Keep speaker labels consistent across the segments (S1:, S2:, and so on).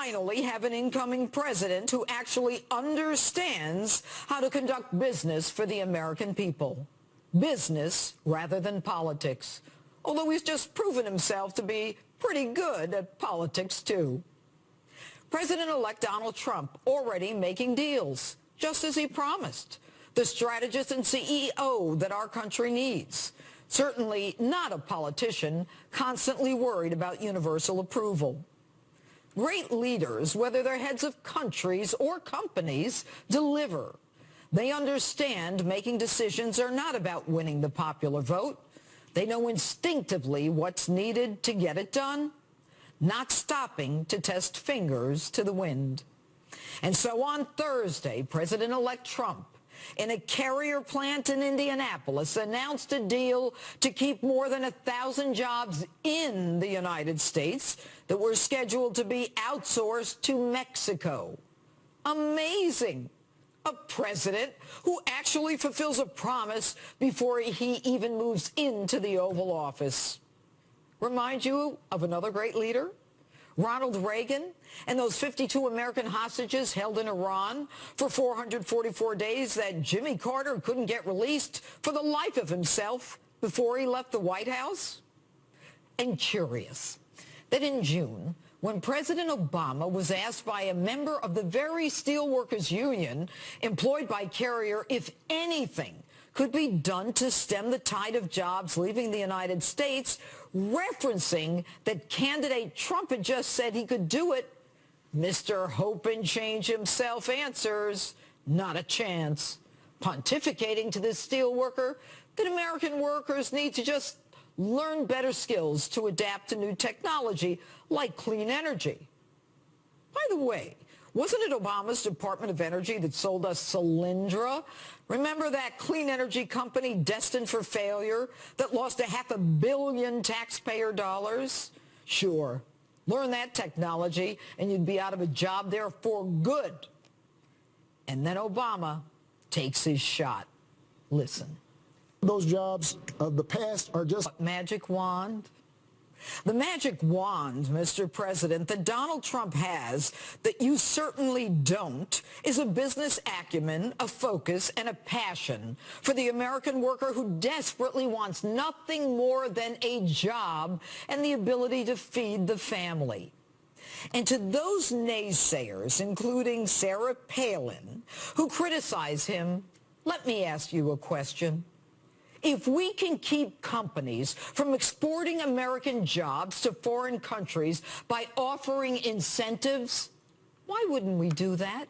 S1: finally have an incoming president who actually understands how to conduct business for the American people. Business rather than politics. Although he's just proven himself to be pretty good at politics, too. President-elect Donald Trump already making deals, just as he promised. The strategist and CEO that our country needs. Certainly not a politician constantly worried about universal approval. Great leaders, whether they're heads of countries or companies, deliver. They understand making decisions are not about winning the popular vote. They know instinctively what's needed to get it done, not stopping to test fingers to the wind. And so on Thursday, President-elect Trump, in a Carrier plant in Indianapolis, announced a deal to keep more than 1,000 jobs in the United States that were scheduled to be outsourced to Mexico. Amazing. A president who actually fulfills a promise before he even moves into the Oval Office. Remind you of another great leader? Ronald Reagan and those 52 American hostages held in Iran for 444 days that Jimmy Carter couldn't get released for the life of himself before he left the White House? And curious that in June, when President Obama was asked by a member of the very steelworkers union employed by Carrier if anything could be done to stem the tide of jobs leaving the United States, referencing that candidate Trump had just said he could do it, Mr. Hope and Change himself answers, not a chance, pontificating to this steelworker that American workers need to just learn better skills to adapt to new technology like clean energy. By the way, wasn't it Obama's Department of Energy that sold us Solyndra? Remember that clean energy company destined for failure that lost $500 million taxpayer dollars? Sure, learn that technology and you'd be out of a job there for good. And then Obama takes his shot. Listen.
S2: Those jobs of the past are just
S1: magic wand. The magic wand, Mr. President, that Donald Trump has that you certainly don't is a business acumen, a focus, and a passion for the American worker who desperately wants nothing more than a job and the ability to feed the family. And to those naysayers, including Sarah Palin, who criticize him, let me ask you a question. If we can keep companies from exporting American jobs to foreign countries by offering incentives, why wouldn't we do that?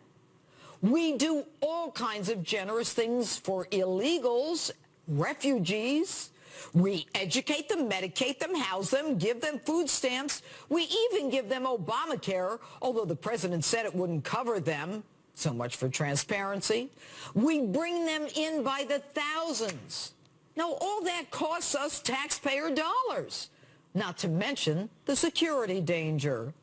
S1: We do all kinds of generous things for illegals, refugees. We educate them, medicate them, house them, give them food stamps. We even give them Obamacare, although the president said it wouldn't cover them. So much for transparency. We bring them in by the thousands. Now, all that costs us taxpayer dollars, not to mention the security danger.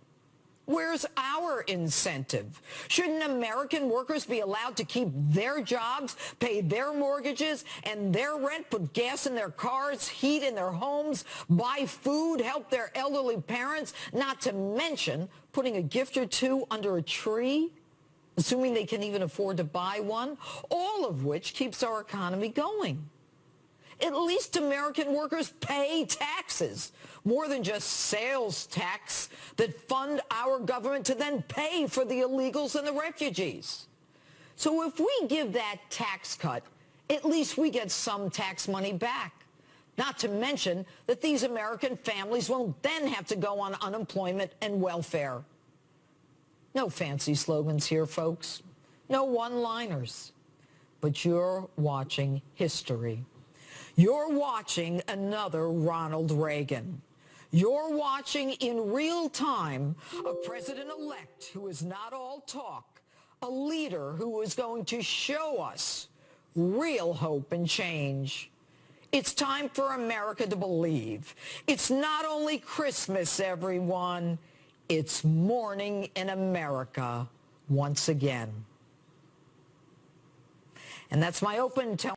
S1: Where's our incentive? Shouldn't American workers be allowed to keep their jobs, pay their mortgages and their rent, put gas in their cars, heat in their homes, buy food, help their elderly parents, not to mention putting a gift or two under a tree, assuming they can even afford to buy one, all of which keeps our economy going? At least American workers pay taxes, more than just sales tax that fund our government to then pay for the illegals and the refugees. So if we give that tax cut, at least we get some tax money back. Not to mention that these American families won't then have to go on unemployment and welfare. No fancy slogans here, folks. No one-liners. But you're watching history. You're watching another Ronald Reagan. You're watching in real time a president-elect who is not all talk, a leader who is going to show us real hope and change. It's time for America to believe. It's not only Christmas, everyone. It's morning in America once again. And that's my open tell.